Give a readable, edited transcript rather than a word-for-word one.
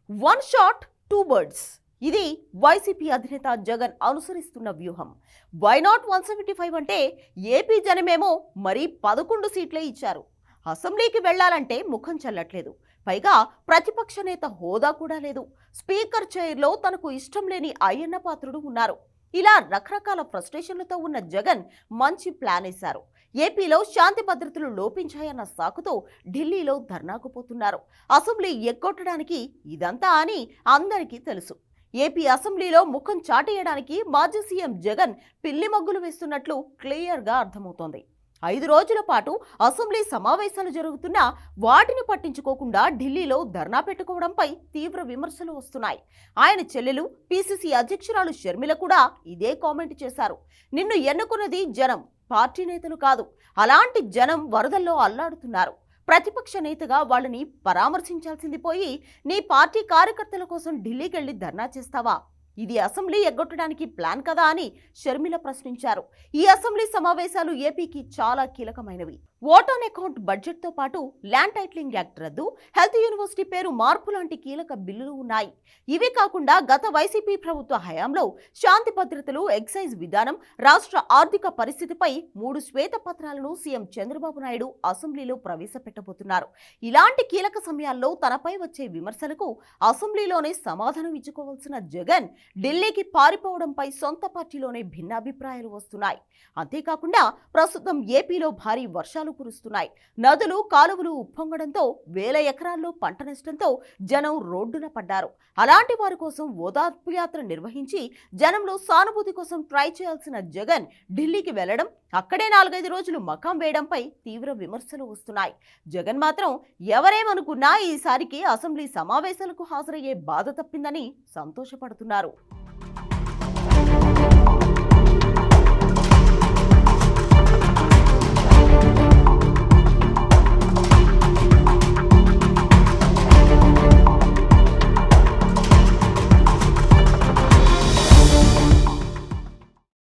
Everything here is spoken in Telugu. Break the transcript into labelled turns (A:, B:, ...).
A: One shot two birds. ఇది వైసీపీ అధినేత జగన్ అనుసరిస్తున్న వ్యూహం. వై నాట్ 175 అంటే ఏపీ జనమేమో మరీ 11 సీట్లే ఇచ్చారు. అసెంబ్లీకి వెళ్లాలంటే ముఖం చెల్లట్లేదు. పైగా ప్రతిపక్ష నేత హోదా కూడా లేదు. స్పీకర్ చైర్లో తనకు ఇష్టం లేని అయ్యన్న పాత్రుడు ఉన్నారు. ఇలా రకరకాల ఫ్రస్ట్రేషన్లతో ఉన్న జగన్ మంచి ప్లాన్ వేశారు. ఏపీలో శాంతి భద్రతలు లోపించాయన్న సాకుతో ఢిల్లీలో ధర్నాకు పోతున్నారు. అసెంబ్లీ ఎగ్గొట్టడానికి ఇదంతా అని అందరికీ తెలుసు. ఏపీ అసెంబ్లీలో ముఖం చాటేయడానికి మాజీ సీఎం జగన్ పిల్లి మగ్గులు వేస్తున్నట్లు క్లియర్గా అర్థమవుతోంది. 5 రోజుల పాటు అసెంబ్లీ సమావేశాలు జరుగుతున్నా వాటిని పట్టించుకోకుండా ఢిల్లీలో ధర్నా పెట్టుకోవడంపై తీవ్ర విమర్శలు వస్తున్నాయి. ఆయన చెల్లెలు పీసీసీ అధ్యక్షురాలు షర్మిల కూడా ఇదే కామెంట్ చేశారు. నిన్ను ఎన్నుకున్నది జనం, పార్టీ నేతలు కాదు. అలాంటి జనం వరదల్లో అల్లాడుతున్నారు. ప్రతిపక్ష నేతగా వాళ్ళని పరామర్శించాల్సింది పోయి నీ పార్టీ కార్యకర్తల కోసం ఢిల్లీకి వెళ్లి ధర్నా చేస్తావా? ఇది అసెంబ్లీ ఎగ్గొట్టడానికి ప్లాన్ కదా అని షర్మిల ప్రశ్నించారు. ఈ అసెంబ్లీ సమావేశాలు ఏపీకి చాలా కీలకమైనవి. ఓట్ ఆన్ అకౌంట్ బడ్జెట్ తో పాటు ల్యాండ్ టైటిలింగ్ యాక్ట్ రద్దు, హెల్త్ యూనివర్సిటీ పేరు మార్పు లాంటి కీలక బిల్లులు ఉన్నాయి. ఇవే కాకుండా గత వైసీపీ ప్రభుత్వ హయాంలో శాంతి భద్రతలు, ఎక్సైజ్ విధానం, రాష్ట్ర ఆర్థిక పరిస్థితిపై 3 శ్వేతపత్రాలను సీఎం చంద్రబాబు నాయుడు అసెంబ్లీలో ప్రవేశపెట్టబోతున్నారు. ఇలాంటి కీలక సమయాల్లో తనపై వచ్చే విమర్శలకు అసెంబ్లీలోనే సమాధానం ఇచ్చుకోవాల్సిన జగన్ ఢిల్లీకి పారిపోవడంపై సొంత పార్టీలోనే భిన్నాభిప్రాయాలు వస్తున్నాయి. అంతేకాకుండా ప్రస్తుతం ఏపీలో భారీ వర్షాలు కురుస్తున్నాయి. నదులు, కాలువలు ఉప్పొంగడంతో వేల ఎకరాల్లో పంట నష్టంతో జనం రోడ్డున పడ్డారు. అలాంటి వారి కోసం ఓదార్పు యాత్ర నిర్వహించి జనంలో సానుభూతి కోసం ట్రై చేయాల్సిన జగన్ ఢిల్లీకి వెళ్లడం, అక్కడే 4-5 రోజులు మకాం వేయడంపై తీవ్ర విమర్శలు వస్తున్నాయి. జగన్ మాత్రం ఎవరేమనుకున్నా ఈసారికి అసెంబ్లీ సమావేశాలకు హాజరయ్యే బాధ తప్పిందని సంతోషపడుతున్నారు.